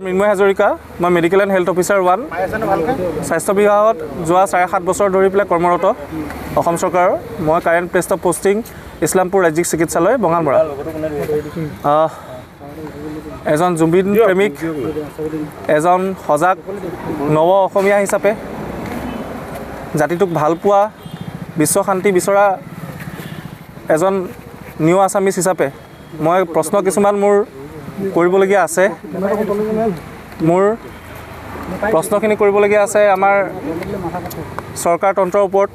মৃন্ময় হাজৰিকা মই medical and health officer 1 স্বাস্থ্য বিভাগত যোৱা 7.5 বছৰ ধৰি পেলাই কৰ্মৰত অসম চৰকাৰৰ মই current place of posting Islampur ৰাজ্যিক চিকিৎসালয় বঙালমৰা এজন জুবিন প্ৰেমিক এজন সজাগ নৱ অসমীয়া হিচাপে জাতিটোক ভাল পোৱা বিশ্ব শান্তি বিচৰা এজন নিউ আছামিজ হিচাপে মই প্ৰশ্ন কিছুমান মোৰ কৰিবলগীয়া আছে মোৰ প্ৰশ্নখিনি কৰিবলগীয়া আছে আমাৰ চৰকাৰ তন্ত্ৰৰ ওপৰত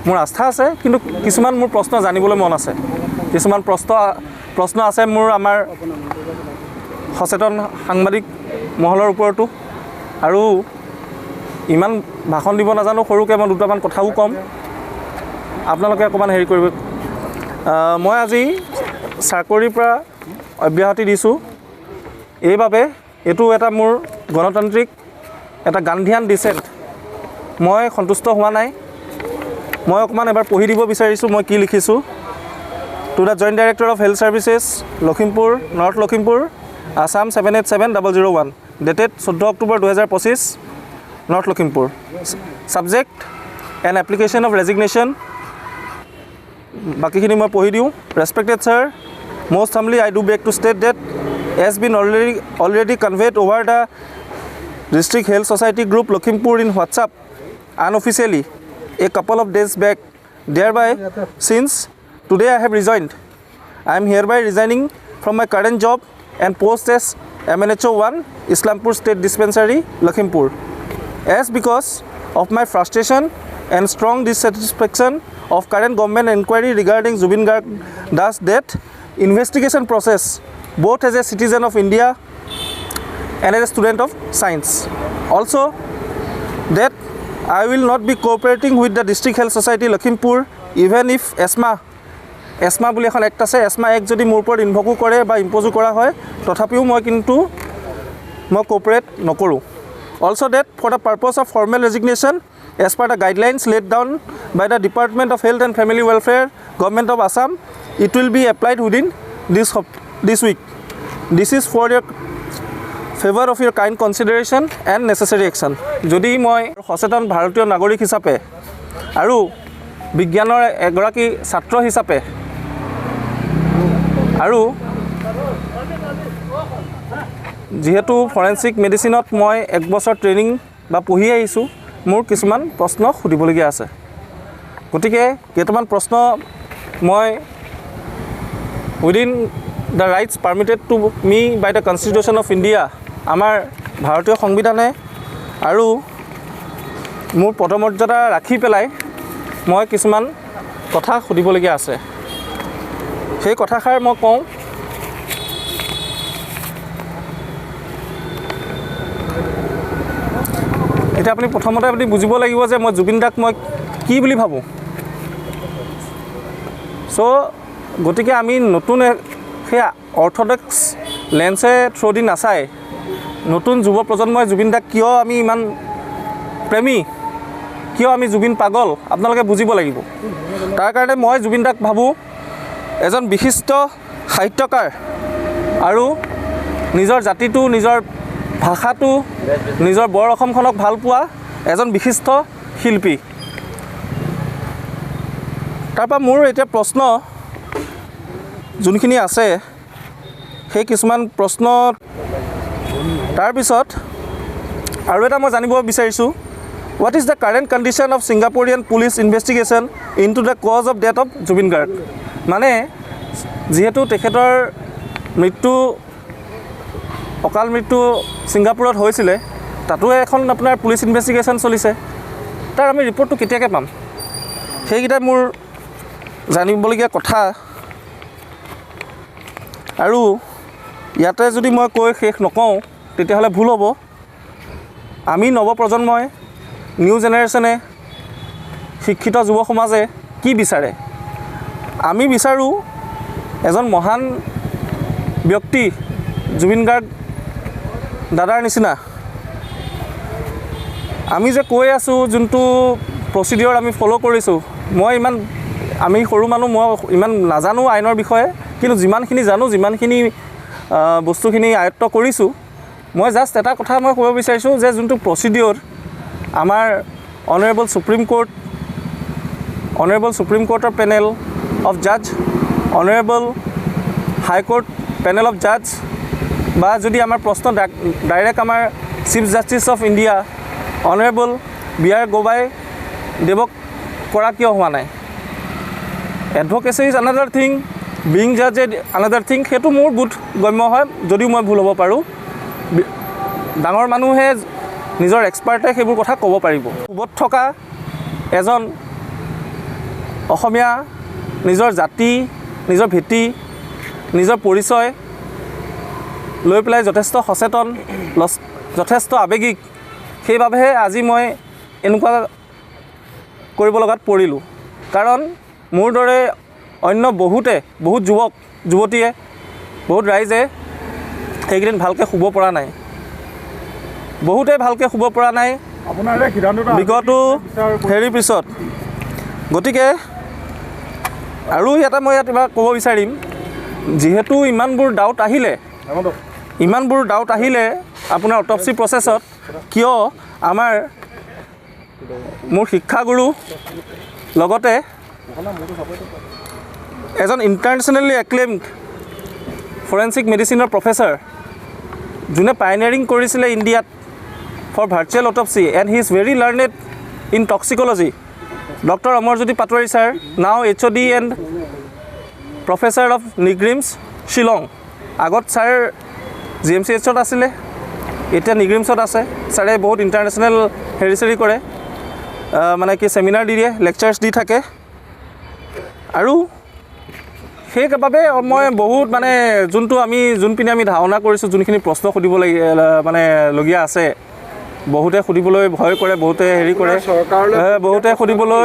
মোৰ আস্থা আছে কিন্তু কিছুমান মোৰ প্ৰশ্ন জানিবলৈ মন আছে কিছুমান প্ৰশ্ন আছে মোৰ আমাৰ সচেতন সাংবাদিক মহলৰ ওপৰতো আৰু ইমান ভাষণ দিব নাজানো সৰুকৈ মই দুটামান কথাও ক'ম আপোনালোকে অকণমান হেৰি কৰিব মই আজি চাকৰিৰ পৰা অব্যাহতি দিছোঁ এইবাবে এইটো এটা মোৰ গণতান্ত্ৰিক এটা গান্ধীয়ান ডিচেণ্ট মই সন্তুষ্ট হোৱা নাই মই অকণমান এবাৰ পঢ়ি দিব বিচাৰিছোঁ মই কি লিখিছোঁ to the joint director of health services Lakhimpur north Lakhimpur Assam 787001 dated 14 October 2025 north Lakhimpur subject N application of resignation বাকীখিনি মই পঢ়ি দিওঁ respected sir most humbly I do beg to state that has been already conveyed over the District Health Society Group Lakhimpur in WhatsApp unofficially a couple of days back. Thereby, since today I have resigned, I am hereby resigning from my current job and post as MNHO 1 Islampur State Dispensary Lakhimpur. As because of my frustration and strong dissatisfaction of current government inquiry regarding Zubin Das death investigation process both as a citizen of India and as a student of science. Also that I will not be cooperating with the District Health Society Lakhimpur even if ESMA বুলি এখন act আছে ESMA এক যদি মোৰ ওপৰত ইনভকো কৰে বা ইম্পোজো কৰা হয় তথাপিও মই কোঅপাৰেট নকৰোঁ also that for the purpose of formal resignation as per the guidelines laid down by the Department of Health and Family Welfare Government of Assam it will be applied within this week. This is for your favor of your kind consideration and necessary action. যদি মই সচেতন ভাৰতীয় নাগৰিক হিচাপে আৰু বিজ্ঞানৰ এগৰাকী ছাত্ৰ হিচাপে আৰু যেহেতু ফৰেনসিক মেডিচিনত মই 1 বছৰ ট্ৰেইনিং বা পঢ়ি আহিছোঁ মোৰ কিছুমান প্ৰশ্ন সুধিবলগীয়া আছে গতিকে কেইটামান প্ৰশ্ন মই within the rights permitted to me by the Constitution of India আমাৰ ভাৰতীয় সংবিধানে আৰু মোৰ পদমৰ্যাদা ৰাখি পেলাই মই কিছুমান কথা সুধিবলগীয়া আছে সেই কথাষাৰ মই কওঁ এতিয়া আপুনি প্ৰথমতে আপুনি বুজিব লাগিব যে মই জুবিন দাক মই কি বুলি ভাবোঁ চ' গতিকে আমি নতুন সেই অৰ্থডক্স লেন্সে থ্ৰু দি নাচাই নতুন যুৱ প্ৰজন্মই জুবিন দাক কিয় আমি ইমান প্ৰেমী কিয় আমি জুবিন পাগল আপোনালোকে বুজিব লাগিব তাৰ কাৰণে মই জুবিন দাক ভাবোঁ এজন বিশিষ্ট সাহিত্যকাৰ আৰু নিজৰ জাতিটো নিজৰ ভাষাটো নিজৰ বৰ অসমখনক ভাল পোৱা এজন বিশিষ্ট শিল্পী তাৰপৰা মোৰ এতিয়া প্ৰশ্ন যোনখিনি আছে সেই কিছুমান প্ৰশ্ন তাৰপিছত আৰু এটা মই জানিব বিচাৰিছোঁ what is the current condition of Singaporean police investigation into the cause of death of Zubeen Garg মানে যিহেতু তেখেতৰ অকাল মৃত্যু ছিংগাপুৰত হৈছিলে তাতো এখন আপোনাৰ পুলিচ ইনভেষ্টিগেশ্যন চলিছে তাৰ আমি ৰিপৰ্টটো কেতিয়াকৈ পাম সেইকেইটা মোৰ জানিবলগীয়া কথা আৰু ইয়াতে যদি মই কৈ শেষ নকওঁ তেতিয়াহ'লে ভুল হ'ব আমি নৱপ্ৰজন্মই নিউ জেনেৰেশ্যনে শিক্ষিত যুৱ সমাজে কি বিচাৰে আমি বিচাৰোঁ এজন মহান ব্যক্তি জুবিন গাৰ্গ দাদাৰ নিচিনা আমি যে কৈ আছোঁ যোনটো প্ৰচিডিঅ'ৰ আমি ফ'ল' কৰিছোঁ আমি সৰু মানুহ মই ইমান নাজানো আইনৰ বিষয়ে কিন্তু যিমানখিনি জানো যিমানখিনি বস্তুখিনি আয়ত্ত কৰিছোঁ মই জাষ্ট এটা কথা মই ক'ব বিচাৰিছোঁ যে যোনটো প্ৰচিডিঅ'ৰ আমাৰ অনাৰেবল সুপ্ৰিম কোৰ্টৰ পেনেল অফ জাজ, অনাৰেবল হাইকোৰ্ট পেনেল অফ জাজ, বা যদি আমাৰ প্ৰশ্ন ডাইৰেক্ট আমাৰ chief justice of India honourable BR. Gogoi দেৱক কৰা কিয় হোৱা নাই? Advocacy is another thing, being জাজ ইজ আনাডাৰ থিং। সেইটো মোৰ বোধগম্য হয়, যদিও মই ভুল হ'ব পাৰোঁ। ডাঙৰ মানুহে নিজৰ এক্সপাৰ্টে সেইবোৰ কথা ক'ব পাৰিব। পূবত থকা এজন অসমীয়া নিজৰ জাতি, নিজৰ ভেটি, নিজৰ পৰিচয় লৈ পেলাই যথেষ্ট সচেতন, যথেষ্ট আৱেগিক, সেইবাবেহে আজি মই এনেকুৱা কৰিব লগাত পৰিলোঁ। কাৰণ মোৰ দৰে অন্য বহুত যুৱক যুৱতীয়ে, বহুত ৰাইজে সেইকেইদিন ভালকৈ শুব পৰা নাই, বহুতে ভালকৈ শুব পৰা নাই বিগত হেৰিৰ পিছত। গতিকে আৰু এটা মই ইয়াত ক'ব বিচাৰিম, যিহেতু ইমানবোৰ ডাউট আহিলে আপোনাৰ অট'পচি প্ৰচেছত, কিয় মোৰ শিক্ষাগুৰু লগতে এজন ইণ্টাৰনেশ্যনেলি এক্লেইমড ফৰেনচিক মেডিচিনৰ প্ৰফেচাৰ, যোনে পাইনিয়াৰিং কৰিছিলে ইণ্ডিয়াত for virtual autopsy, and he is very learned in toxicology, doctor Amarjyoti Patowary sir, now HOD and professor of NEIGRIHMS Shillong. আগত ছাৰ GMCHত আছিলে, এতিয়া নিগ্ৰিমছত আছে। ছাৰে বহুত ইণ্টাৰনেশ্যনেল হেৰি কৰে, মানে কি ছেমিনাৰ দি দিয়ে, লেকচাৰ্ছ দি থাকে। আৰু সেইবাবে মই বহুত মানে যোনপিনে আমি ধাৰণা কৰিছোঁ, যোনখিনি প্ৰশ্ন লগীয়া আছে, বহুতে সুধিবলৈ ভয় কৰে, বহুতে হেৰি কৰে, বহুতে সুধিবলৈ